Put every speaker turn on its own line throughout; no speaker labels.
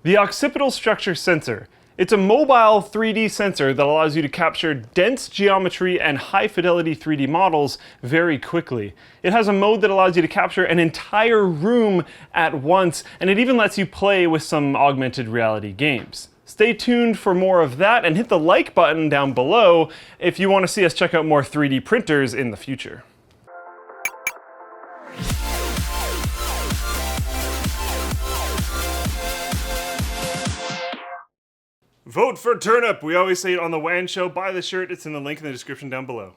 The Occipital Structure Sensor. It's a mobile 3D sensor that allows you to capture dense geometry and high-fidelity 3D models very quickly. It has a mode that allows you to capture an entire room at once, and it even lets you play with some augmented reality games. Stay tuned for more of that, and hit the like button down below if you want to see us check out more 3D printers in the future. Vote for turnip! We always say it on the WAN show. Buy the shirt, it's in the link in the description down below.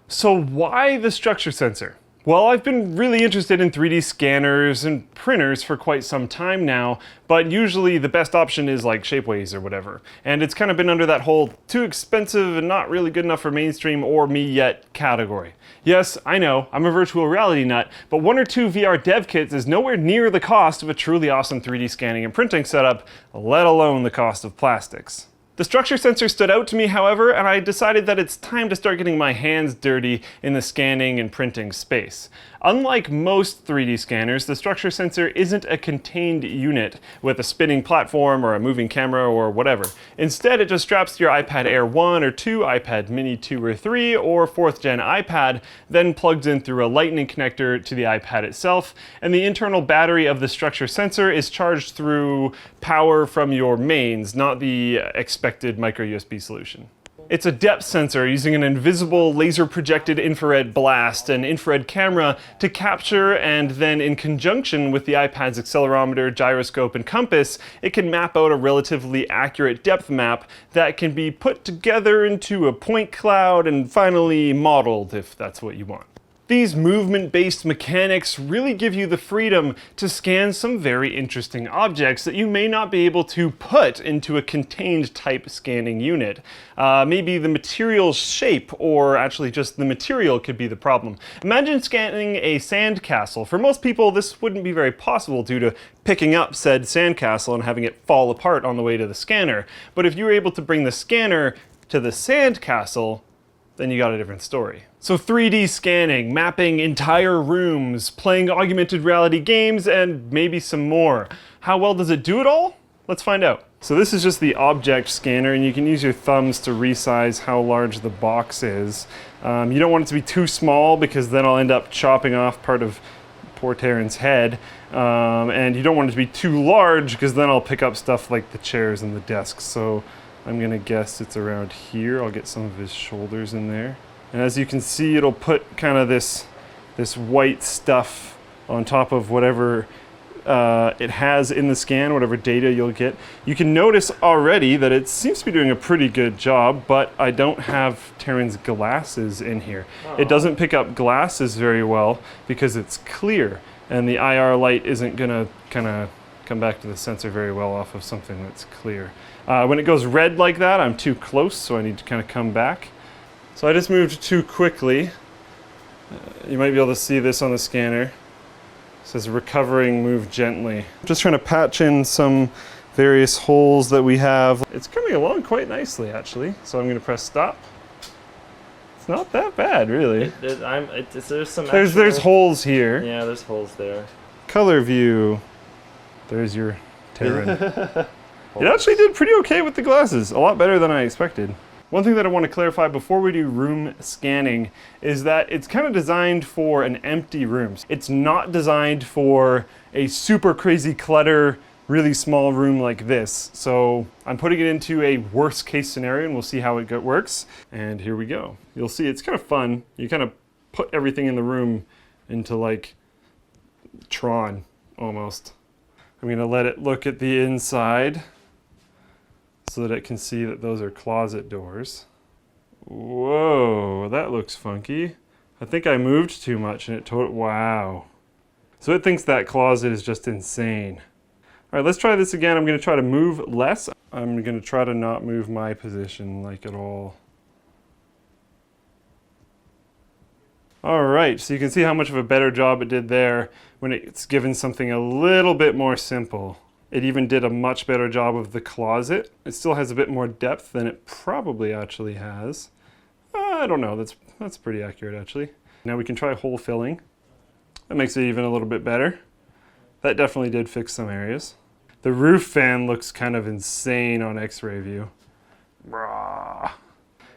So why the structure sensor? Well, I've been really interested in 3D scanners and printers for quite some time now, but usually the best option is like Shapeways or whatever. And it's kind of been under that whole too expensive and not really good enough for mainstream or me yet category. Yes, I know, I'm a virtual reality nut, but 1 or 2 VR dev kits is nowhere near the cost of a truly awesome 3D scanning and printing setup, let alone the cost of plastics. The structure sensor stood out to me, however, and I decided that it's time to start getting my hands dirty in the scanning and printing space. Unlike most 3D scanners, the structure sensor isn't a contained unit with a spinning platform or a moving camera or whatever. Instead, it just straps to your iPad Air 1 or 2, iPad Mini 2 or 3, or 4th gen iPad, then plugs in through a lightning connector to the iPad itself, and the internal battery of the structure sensor is charged through power from your mains, not the expected micro USB solution. It's a depth sensor using an invisible laser projected infrared blast and infrared camera to capture, and then in conjunction with the iPad's accelerometer, gyroscope, and compass, it can map out a relatively accurate depth map that can be put together into a point cloud and finally modeled if that's what you want. These movement-based mechanics really give you the freedom to scan some very interesting objects that you may not be able to put into a contained type scanning unit. Maybe the material's shape, or actually just the material could be the problem. Imagine scanning a sandcastle. For most people, this wouldn't be very possible due to picking up said sandcastle and having it fall apart on the way to the scanner. But if you were able to bring the scanner to the sandcastle, then you got a different story. So 3D scanning, mapping entire rooms, playing augmented reality games, and maybe some more. How well does it do it all? Let's find out. So this is just the object scanner, and you can use your thumbs to resize how large the box is. You don't want it to be too small because then I'll end up chopping off part of poor Taryn's head. And you don't want it to be too large because then I'll pick up stuff like the chairs and the desks. So I'm gonna guess it's around here. I'll get some of his shoulders in there. And as you can see, it'll put kind of this white stuff on top of whatever it has in the scan, whatever data you'll get. You can notice already that it seems to be doing a pretty good job, but I don't have Taryn's glasses in here. It doesn't pick up glasses very well because it's clear, and the IR light isn't gonna kind of come back to the sensor very well off of something that's clear. When it goes red like that, I'm too close, so I need to kind of come back. So I just moved too quickly. You might be able to see this on the scanner. It says recovering, move gently. Just trying to patch in some various holes that we have. It's coming along quite nicely, actually. So I'm going to press stop. It's not that bad, really. There's holes here.
Yeah, there's holes there.
Color view. There's your Taryn. It actually did pretty okay with the glasses. A lot better than I expected. One thing that I want to clarify before we do room scanning is that it's kind of designed for an empty room. It's not designed for a super crazy clutter, really small room like this. So I'm putting it into a worst case scenario and we'll see how it works. And here we go. You'll see it's kind of fun. You kind of put everything in the room into like Tron almost. I'm going to let it look at the inside so that it can see that those are closet doors. Whoa, that looks funky. I think I moved too much and wow. So it thinks that closet is just insane. All right, let's try this again. I'm gonna try to move less. I'm gonna try to not move my position like at all. All right, so you can see how much of a better job it did there when it's given something a little bit more simple. It even did a much better job of the closet. It still has a bit more depth than it probably actually has. I don't know, that's pretty accurate actually. Now we can try hole filling. That makes it even a little bit better. That definitely did fix some areas. The roof fan looks kind of insane on X-ray view. Brah.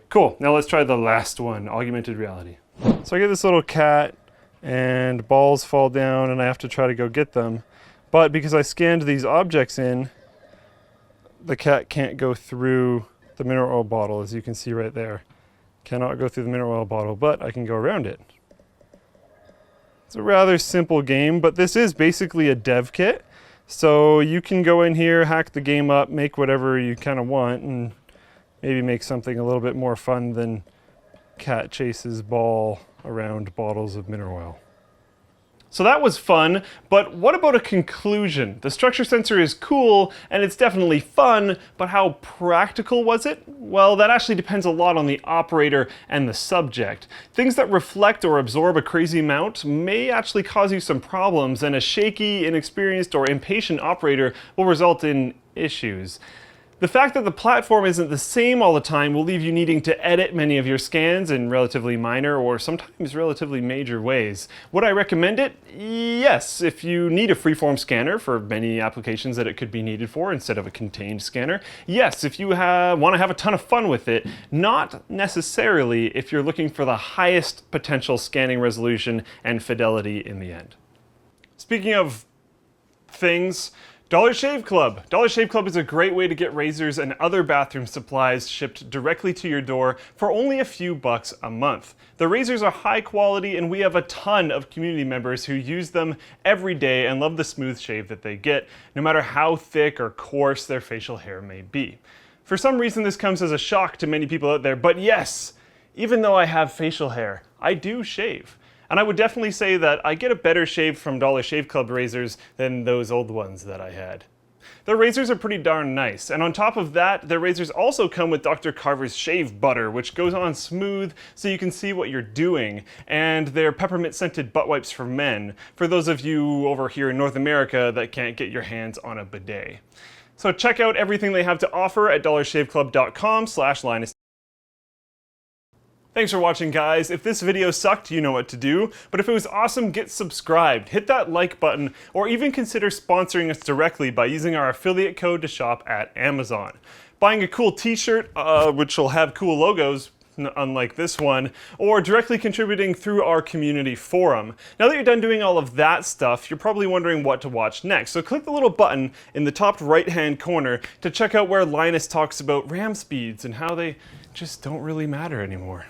Cool, now let's try the last one, augmented reality. So I get this little cat and balls fall down and I have to try to go get them. But because I scanned these objects in, the cat can't go through the mineral oil bottle, as you can see right there. Cannot go through the mineral oil bottle, but I can go around it. It's a rather simple game, but this is basically a dev kit. So you can go in here, hack the game up, make whatever you kind of want, and maybe make something a little bit more fun than cat chases ball around bottles of mineral oil. So that was fun, but what about a conclusion? The structure sensor is cool and it's definitely fun, but how practical was it? Well, that actually depends a lot on the operator and the subject. Things that reflect or absorb a crazy amount may actually cause you some problems, and a shaky, inexperienced, or impatient operator will result in issues. The fact that the platform isn't the same all the time will leave you needing to edit many of your scans in relatively minor or sometimes relatively major ways. Would I recommend it? Yes, if you need a freeform scanner for many applications that it could be needed for instead of a contained scanner. Yes, if you want to have a ton of fun with it. Not necessarily if you're looking for the highest potential scanning resolution and fidelity in the end. Speaking of things, Dollar Shave Club. Dollar Shave Club is a great way to get razors and other bathroom supplies shipped directly to your door for only a few bucks a month. The razors are high quality and we have a ton of community members who use them every day and love the smooth shave that they get, no matter how thick or coarse their facial hair may be. For some reason this comes as a shock to many people out there, but yes, even though I have facial hair, I do shave. And I would definitely say that I get a better shave from Dollar Shave Club razors than those old ones that I had. Their razors are pretty darn nice, and on top of that, their razors also come with Dr. Carver's shave butter, which goes on smooth so you can see what you're doing, and their peppermint scented butt wipes for men, for those of you over here in North America that can't get your hands on a bidet. So check out everything they have to offer at dollarshaveclub.com/Linus. Thanks for watching, guys. If this video sucked, you know what to do. But if it was awesome, get subscribed, hit that like button, or even consider sponsoring us directly by using our affiliate code to shop at Amazon. Buying a cool t-shirt, which will have cool logos, unlike this one, or directly contributing through our community forum. Now that you're done doing all of that stuff, you're probably wondering what to watch next. So click the little button in the top right-hand corner to check out where Linus talks about RAM speeds and how they just don't really matter anymore.